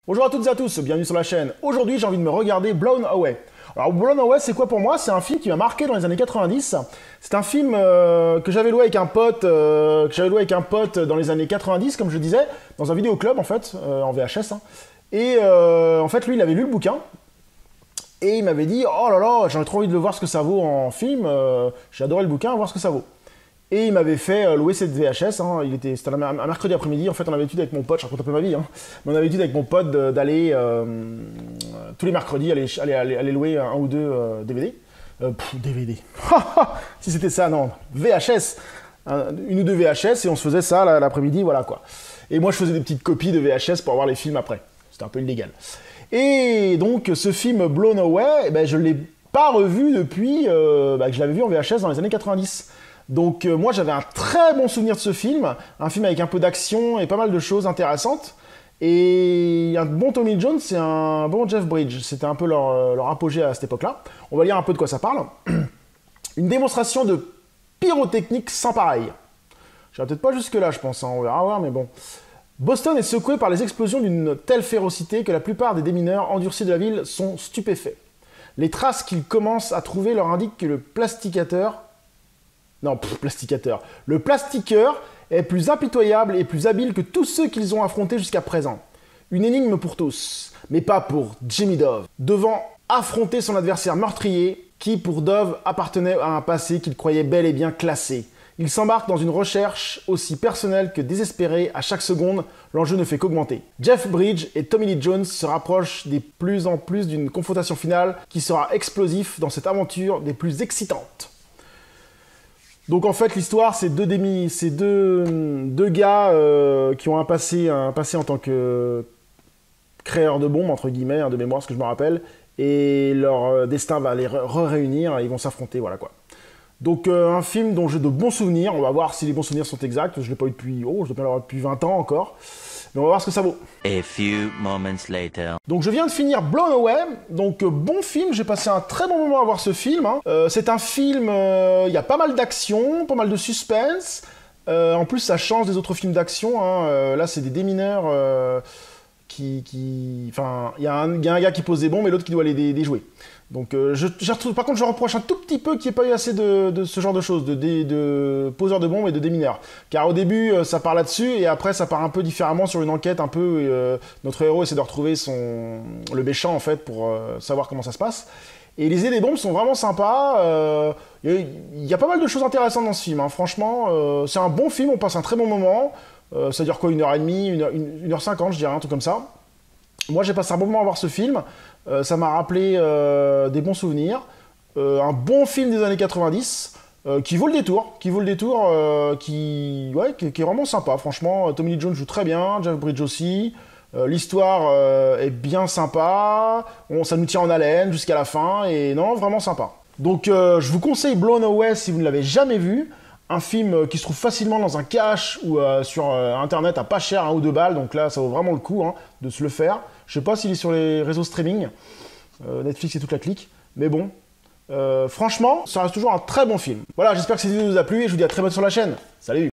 Bonjour à toutes et à tous, bienvenue sur la chaîne. Aujourd'hui, j'ai envie de me regarder Blown Away. Alors, Blown Away, c'est quoi pour moi? C'est un film qui m'a marqué dans les années 90. C'est un film que j'avais loué avec un pote, dans les années 90, comme je disais, dans un vidéoclub en fait, en VHS. Hein. Et en fait, lui, il avait lu le bouquin. Et il m'avait dit, oh là là, j'ai trop envie de le voir ce que ça vaut en film. J'ai adoré le bouquin, voir ce que ça vaut. Et il m'avait fait louer cette VHS, hein. C'était un mercredi après-midi, en fait on avait l'habitude avec mon pote, je raconte un peu ma vie, hein. Mais on avait l'habitude avec mon pote d'aller tous les mercredis aller louer un ou deux DVD. DVD. Si c'était ça, non, VHS. Une ou deux VHS et on se faisait ça l'après-midi, voilà quoi. Et moi je faisais des petites copies de VHS pour avoir les films après. C'était un peu illégal. Et donc ce film Blown Away, ben, je ne l'ai pas revu depuis que je l'avais vu en VHS dans les années 90. Donc moi j'avais un très bon souvenir de ce film, un film avec un peu d'action et pas mal de choses intéressantes. Et un bon Tommy Jones et un bon Jeff Bridges, c'était un peu leur apogée à cette époque-là. On va lire un peu de quoi ça parle. Une démonstration de pyrotechnique sans pareil. J'irai peut-être pas jusque-là je pense, hein. On verra voir mais bon. Boston est secoué par les explosions d'une telle férocité que la plupart des démineurs endurcis de la ville sont stupéfaits. Les traces qu'ils commencent à trouver leur indiquent que le plastiqueur est plus impitoyable et plus habile que tous ceux qu'ils ont affrontés jusqu'à présent. Une énigme pour tous, mais pas pour Jimmy Dove, devant affronter son adversaire meurtrier qui, pour Dove, appartenait à un passé qu'il croyait bel et bien classé. Il s'embarque dans une recherche aussi personnelle que désespérée. À chaque seconde, l'enjeu ne fait qu'augmenter. Jeff Bridges et Tommy Lee Jones se rapprochent de plus en plus d'une confrontation finale qui sera explosive dans cette aventure des plus excitantes. Donc en fait l'histoire c'est deux gars qui ont un passé en tant que créeurs de bombes entre guillemets, hein, de mémoire ce que je me rappelle, et leur destin va les réunir et ils vont s'affronter, voilà quoi. Donc un film dont j'ai de bons souvenirs, on va voir si les bons souvenirs sont exacts, je l'ai pas eu depuis, je dois l'avoir depuis 20 ans encore. Mais on va voir ce que ça vaut. A few moments later. Donc je viens de finir Blown Away, donc bon film, j'ai passé un très bon moment à voir ce film. Hein. C'est un film, il y a pas mal d'action, pas mal de suspense. En plus ça change des autres films d'action. Hein. Là c'est des démineurs Enfin, il y a un gars qui pose des bombes et l'autre qui doit les jouer. Donc par contre je reproche un tout petit peu qu'il n'y ait pas eu assez de ce genre de choses, de poseurs de bombes et de démineurs. Car au début ça part là-dessus et après ça part un peu différemment sur une enquête un peu, notre héros essaie de retrouver le méchant en fait pour savoir comment ça se passe. Et les idées des bombes sont vraiment sympas, il y a pas mal de choses intéressantes dans ce film, hein. Franchement c'est un bon film, on passe un très bon moment, ça dure quoi, 1h30, 1h50 je dirais, un truc comme ça. Moi j'ai passé un bon moment à voir ce film, ça m'a rappelé des bons souvenirs, un bon film des années 90, qui vaut le détour, qui est vraiment sympa, franchement. Tommy Lee Jones joue très bien, Jeff Bridges aussi, l'histoire est bien sympa, ça nous tient en haleine jusqu'à la fin, et non, vraiment sympa. Donc je vous conseille Blown Away si vous ne l'avez jamais vu, un film qui se trouve facilement dans un cache ou sur internet à pas cher, 1 ou 2 balles, donc là ça vaut vraiment le coup hein, de se le faire. Je sais pas s'il est sur les réseaux streaming, Netflix et toute la clique, mais bon, franchement, ça reste toujours un très bon film. Voilà, j'espère que cette vidéo vous a plu et je vous dis à très bientôt sur la chaîne. Salut!